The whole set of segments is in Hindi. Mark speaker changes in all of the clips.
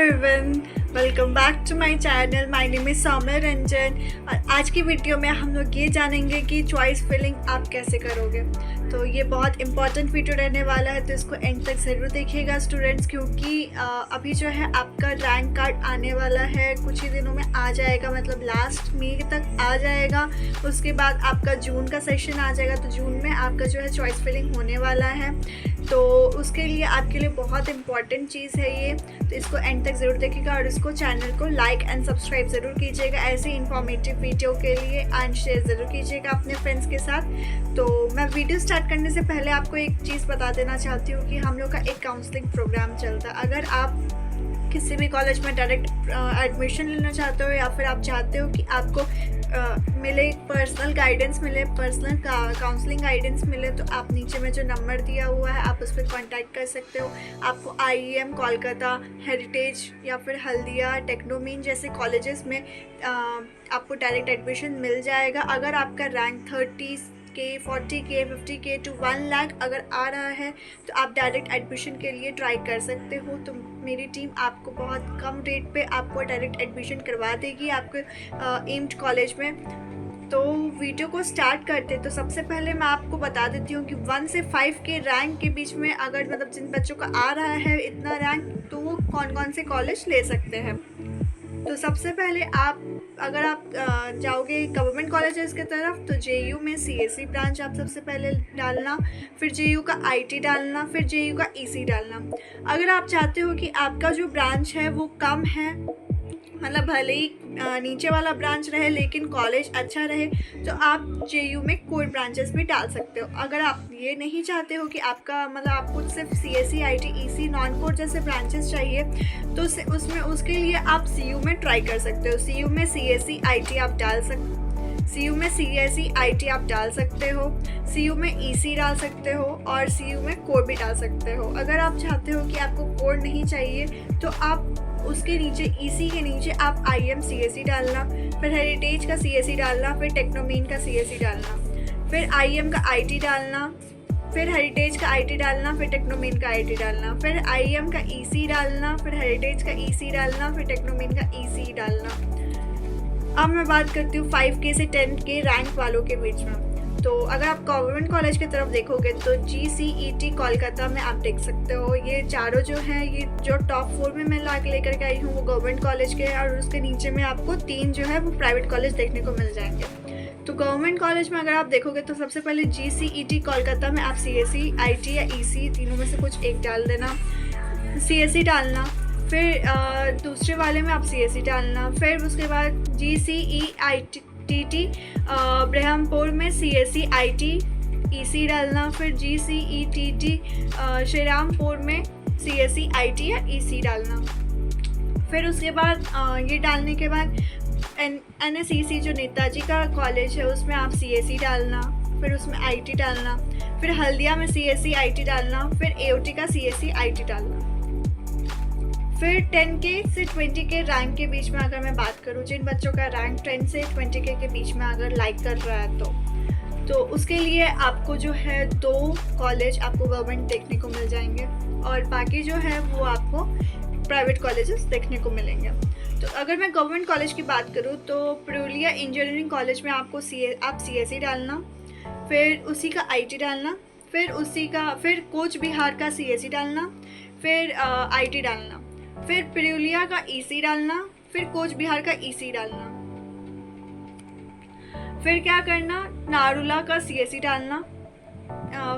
Speaker 1: Everyone, welcome back to my channel. My name is Saumya Ranjan और आज की वीडियो में हम लोग ये जानेंगे कि चॉइस फिलिंग आप कैसे करोगे। तो ये बहुत इंपॉर्टेंट वीडियो रहने वाला है, तो इसको एंड तक ज़रूर देखिएगा स्टूडेंट्स, क्योंकि अभी जो है आपका रैंक कार्ड आने वाला है, कुछ ही दिनों में आ जाएगा, मतलब लास्ट मई तक आ जाएगा। उसके बाद आपका जून का सेशन आ जाएगा, तो जून में आपका जो है चॉइस फिलिंग होने वाला है। तो उसके लिए आपके लिए बहुत इंपॉर्टेंट चीज़ है ये, तो इसको एंड तक ज़रूर देखिएगा और इसको चैनल को लाइक एंड सब्सक्राइब ज़रूर कीजिएगा ऐसे इन्फॉर्मेटिव वीडियो के लिए, एंड शेयर ज़रूर कीजिएगा अपने फ्रेंड्स के साथ। तो मैं वीडियो स्टार्ट करने से पहले आपको एक चीज़ बता देना चाहती हूँ कि हम लोग का एक काउंसलिंग प्रोग्राम चलता है। अगर आप किसी भी कॉलेज में डायरेक्ट एडमिशन लेना चाहते हो या फिर आप चाहते हो कि आपको मिले पर्सनल गाइडेंस मिले, पर्सनल काउंसलिंग गाइडेंस मिले, तो आप नीचे में जो नंबर दिया हुआ है आप उस पर कॉन्टैक्ट कर सकते हो। आपको IEM कोलकाता, हेरिटेज या फिर हल्दिया, टेक्नोमीन जैसे कॉलेजेस में आपको डायरेक्ट एडमिशन मिल जाएगा। अगर आपका rank 30K, 40K, 50K to 1 lakh अगर आ रहा है तो आप डायरेक्ट एडमिशन के लिए ट्राई कर सकते हो। तो मेरी टीम आपको बहुत कम रेट पे आपको डायरेक्ट एडमिशन करवा देगी आपके एम्ड कॉलेज में। तो वीडियो को स्टार्ट करते तो सबसे पहले मैं आपको बता देती हूँ कि 1 से 5 के रैंक के बीच में अगर मतलब जिन बच्चों का आ रहा है इतना रैंक, तो वो कौन कौन से कॉलेज ले सकते हैं। तो सबसे पहले अगर आप जाओगे गवर्नमेंट कॉलेजेस की तरफ, तो JU में CSE ब्रांच आप सबसे पहले डालना, फिर JU का IT डालना, फिर JU का EC डालना। अगर आप चाहते हो कि आपका जो ब्रांच है वो कम है, मतलब भले ही नीचे वाला ब्रांच रहे लेकिन कॉलेज अच्छा रहे, तो आप JU में कोर ब्रांचेस भी डाल सकते हो। अगर आप ये नहीं चाहते हो कि आपका मतलब आपको सिर्फ CSE, IT, EC, non core जैसे ब्रांचेस चाहिए, तो उसके लिए आप CU में ट्राई कर सकते हो। CU में CSE, IT आप डाल सकते हो, CU में CSE, IT आप डाल सकते हो, CU में EC डाल सकते हो और CU में कोर भी डाल सकते हो। अगर आप चाहते हो कि आपको कोर नहीं चाहिए तो आप उसके नीचे EC के नीचे आप IM CSE डालना, फिर हेरिटेज का CSE डालना, फिर टेक्नोमीन का CSE डालना, फिर IM का IT डालना, फिर हेरिटेज का IT डालना, फिर टेक्नोमीन का IT डालना, फिर IM का EC डालना, फिर हेरिटेज का EC डालना, फिर टेक्नोमीन का EC डालना। अब मैं बात करती हूँ 5K से 10K रैंक वालों के बीच में। तो अगर आप गवर्नमेंट कॉलेज की तरफ देखोगे तो GCET कोलकाता में आप देख सकते हो। ये चारों जो हैं, ये जो टॉप 4 में मैं लेकर के आई हूँ वो गवर्नमेंट कॉलेज के हैं, और उसके नीचे में आपको 3 जो है वो प्राइवेट कॉलेज देखने को मिल जाएंगे। तो गवर्नमेंट कॉलेज में अगर आप देखोगे तो सबसे पहले GCET कोलकाता में आप CSE, IT या EC तीनों में से कुछ एक डाल देना, CSE डालना, फिर दूसरे वाले में आप CSE डालना, फिर उसके बाद GCEIT ब्रह्मपुर में CSE, IT, EC डालना, फिर GCETT श्रीरामपुर में CSE, IT या EC डालना। फिर उसके बाद ये डालने के बाद NSEC जो नेताजी का कॉलेज है उसमें आप CSE डालना, फिर उसमें IT डालना, फिर हल्दिया में CSE, IT डालना, फिर AOT का CSE, IT डालना। फिर 10K से 20K रैंक के बीच में अगर मैं बात करूँ, जिन बच्चों का रैंक 10 से 20K के बीच में अगर लाइक कर रहा है तो उसके लिए आपको जो है 2 कॉलेज आपको गवर्नमेंट देखने को मिल जाएंगे और बाकी जो है वो आपको प्राइवेट कॉलेजेस देखने को मिलेंगे। तो अगर मैं गवर्नमेंट कॉलेज की बात करूँ तो पुरुलिया इंजीनियरिंग कॉलेज में आपको आप CSE डालना, फिर उसी का IT डालना, फिर कोच बिहार का CSE डालना, फिर IT डालना, फिर पुरुलिया का EC डालना, फिर कोच बिहार का EC डालना, फिर क्या करना, नारुला का CSE डालना,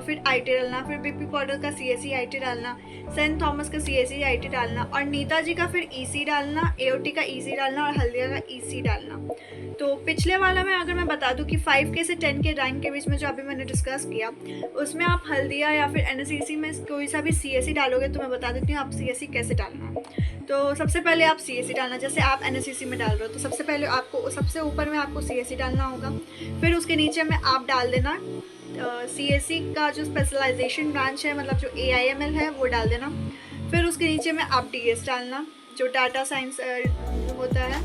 Speaker 1: फिर IT डालना, फिर BP पॉडर का CSE, IT डालना, सेंट थॉमस का CSE, IT डालना, और नेताजी का फिर EC डालना, AOT का EC डालना और हल्दिया का EC डालना। तो पिछले वाला में अगर मैं बता दूं कि 5K से 10K रैंक के बीच में जो अभी मैंने डिस्कस किया, उसमें आप हल्दिया या फिर NSEC में कोई सा भी CSE डालोगे तो मैं बता देती हूँ आप CSE कैसे डालना है। तो सबसे पहले आप CSE डालना, जैसे आप NSEC में डाल रहे हो तो सबसे पहले आपको सबसे ऊपर में आपको CSE डालना होगा, फिर उसके नीचे में आप डाल देना CSE का जो स्पेशलाइजेशन ब्रांच है, मतलब जो AIML है वो डाल देना, फिर उसके नीचे में आप DS डालना जो डाटा साइंस होता है,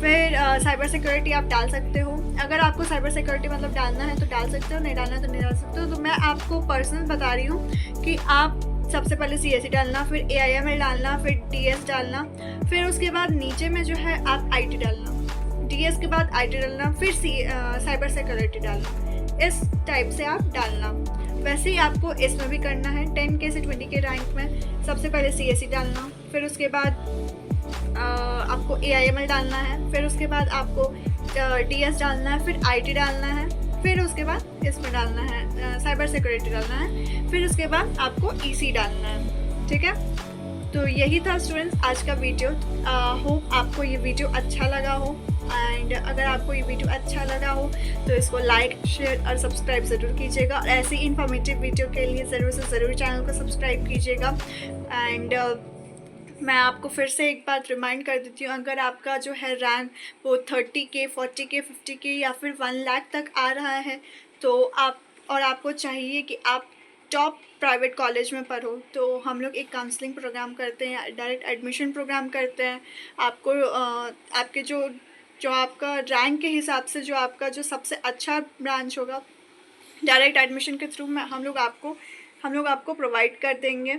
Speaker 1: फिर साइबर सिक्योरिटी आप डाल सकते हो। अगर आपको साइबर सिक्योरिटी मतलब डालना है तो डाल सकते हो, नहीं डालना है तो नहीं डाल सकते हो। तो मैं आपको पर्सनल बता रही हूँ कि आप सबसे पहले CSE डालना, फिर AIML डालना, फिर DS डालना, फिर उसके बाद नीचे में जो है आप IT डालना, DS के बाद IT डालना, फिर साइबर सिक्योरिटी डालना। इस टाइप से आप डालना। वैसे ही आपको इसमें भी करना है। 10K से 20K रैंक में सबसे पहले CSE डालना, फिर उसके बाद आपको AIML डालना है, फिर उसके बाद आपको DS डालना है, फिर IT डालना है, फिर उसके बाद इसमें डालना है साइबर सिक्योरिटी डालना है, फिर उसके बाद आपको EC डालना है। ठीक है, तो यही था स्टूडेंट्स आज का वीडियो। होप आपको ये वीडियो अच्छा लगा हो, एंड अगर आपको ये वीडियो अच्छा लगा हो तो इसको लाइक, शेयर और सब्सक्राइब ज़रूर कीजिएगा। और ऐसी इन्फॉर्मेटिव वीडियो के लिए ज़रूर से ज़रूर चैनल को सब्सक्राइब कीजिएगा। एंड मैं आपको फिर से एक बात रिमाइंड कर देती हूँ, अगर आपका जो है रैंक वो 30K, 40K, 50K या फिर 1 लाख तक आ रहा है तो आपको चाहिए कि आप टॉप प्राइवेट कॉलेज में पढ़ो, तो हम लोग एक काउंसलिंग प्रोग्राम करते हैं, डायरेक्ट एडमिशन प्रोग्राम करते हैं। आपको आपके जो आपका रैंक के हिसाब से जो आपका जो सबसे अच्छा ब्रांच होगा, डायरेक्ट एडमिशन के थ्रू में हम लोग आपको प्रोवाइड कर देंगे।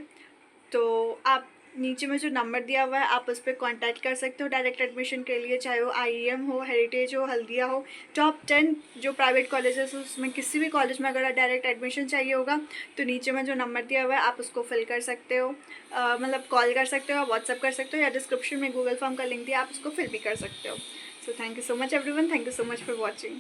Speaker 1: तो आप नीचे में जो नंबर दिया हुआ है आप उस पर कॉन्टैक्ट कर सकते हो डायरेक्ट एडमिशन के लिए, चाहे वो IEM हो, हेरिटेज हो, हल्दिया हो, टॉप 10 जो प्राइवेट कॉलेजेस उसमें किसी भी कॉलेज में अगर डायरेक्ट एडमिशन चाहिए होगा तो नीचे में जो नंबर दिया हुआ है आप उसको फिल कर सकते हो, मतलब कॉल कर सकते हो, व्हाट्सअप कर सकते हो, या डिस्क्रिप्शन में गूगल फॉर्म का लिंक दिया आप उसको फिल भी कर सकते हो। So thank you so much everyone, thank you so much for watching.